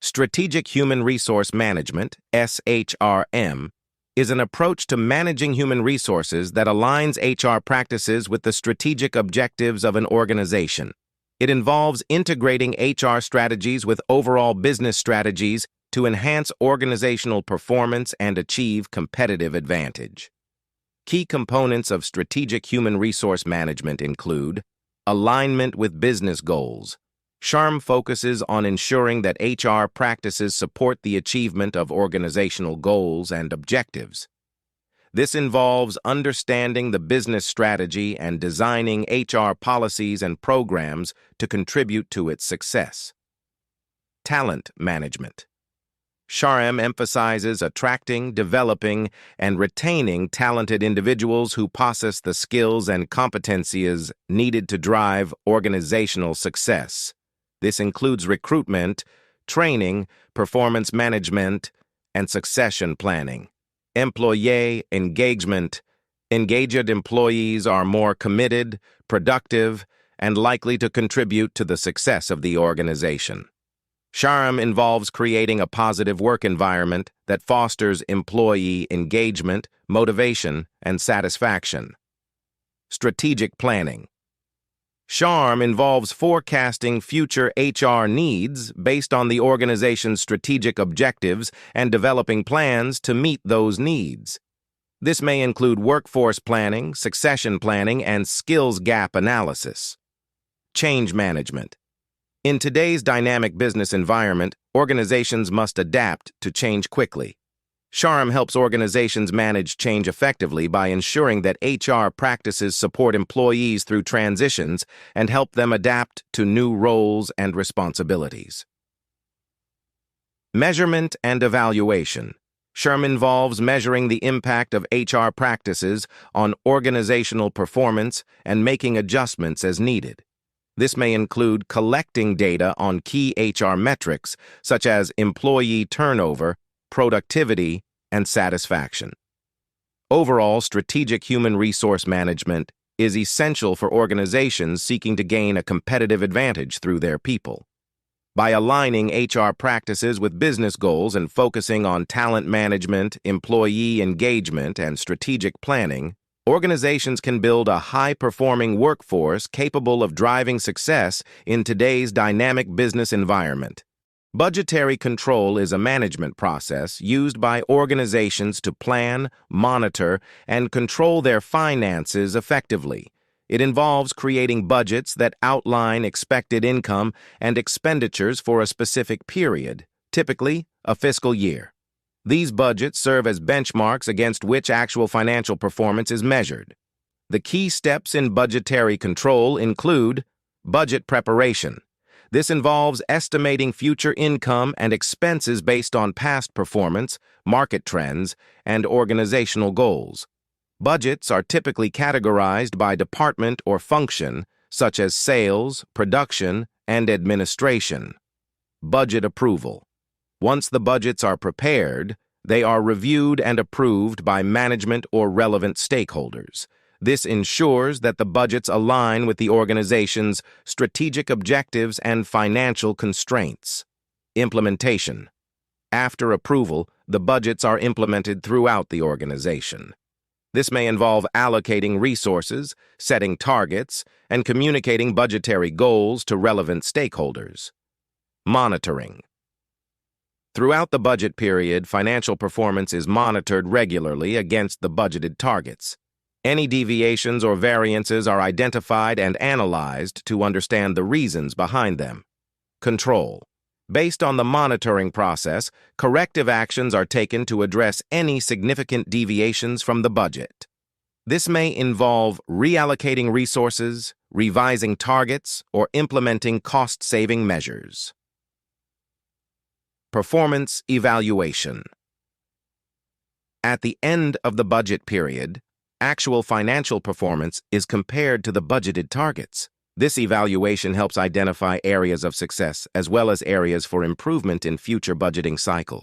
Strategic Human Resource Management, SHRM, is an approach to managing human resources that aligns HR practices with the strategic objectives of an organization. It involves integrating HR strategies with overall business strategies to enhance organizational performance and achieve competitive advantage. Key components of strategic human resource management include alignment with business goals. SHRM focuses on ensuring that HR practices support the achievement of organizational goals and objectives. This involves understanding the business strategy and designing HR policies and programs to contribute to its success. Talent management. SHRM emphasizes attracting, developing, and retaining talented individuals who possess the skills and competencies needed to drive organizational success. This includes recruitment, training, performance management, and succession planning. Employee engagement. Engaged employees are more committed, productive, and likely to contribute to the success of the organization. SHRM involves creating a positive work environment that fosters employee engagement, motivation, and satisfaction. Strategic planning. SHRM involves forecasting future HR needs based on the organization's strategic objectives and developing plans to meet those needs. This may include workforce planning, succession planning, and skills gap analysis. Change management. In today's dynamic business environment, organizations must adapt to change quickly. SHRM helps organizations manage change effectively by ensuring that HR practices support employees through transitions and help them adapt to new roles and responsibilities. Measurement and evaluation. SHRM involves measuring the impact of HR practices on organizational performance and making adjustments as needed. This may include collecting data on key HR metrics such as employee turnover, productivity, and satisfaction. Overall, strategic human resource management is essential for organizations seeking to gain a competitive advantage through their people. By aligning HR practices with business goals and focusing on talent management, employee engagement, and strategic planning, organizations can build a high-performing workforce capable of driving success in today's dynamic business environment. Budgetary control is a management process used by organizations to plan, monitor, and control their finances effectively. It involves creating budgets that outline expected income and expenditures for a specific period, typically a fiscal year. These budgets serve as benchmarks against which actual financial performance is measured. The key steps in budgetary control include budget preparation. This involves estimating future income and expenses based on past performance, market trends, and organizational goals. Budgets are typically categorized by department or function, such as sales, production, and administration. Budget approval. Once the budgets are prepared, they are reviewed and approved by management or relevant stakeholders. This ensures that the budgets align with the organization's strategic objectives and financial constraints. Implementation. After approval, the budgets are implemented throughout the organization. This may involve allocating resources, setting targets, and communicating budgetary goals to relevant stakeholders. Monitoring. Throughout the budget period, financial performance is monitored regularly against the budgeted targets. Any deviations or variances are identified and analyzed to understand the reasons behind them. Control. Based on the monitoring process, corrective actions are taken to address any significant deviations from the budget. This may involve reallocating resources, revising targets, or implementing cost-saving measures. Performance evaluation. At the end of the budget period, actual financial performance is compared to the budgeted targets. This evaluation helps identify areas of success as well as areas for improvement in future budgeting cycles.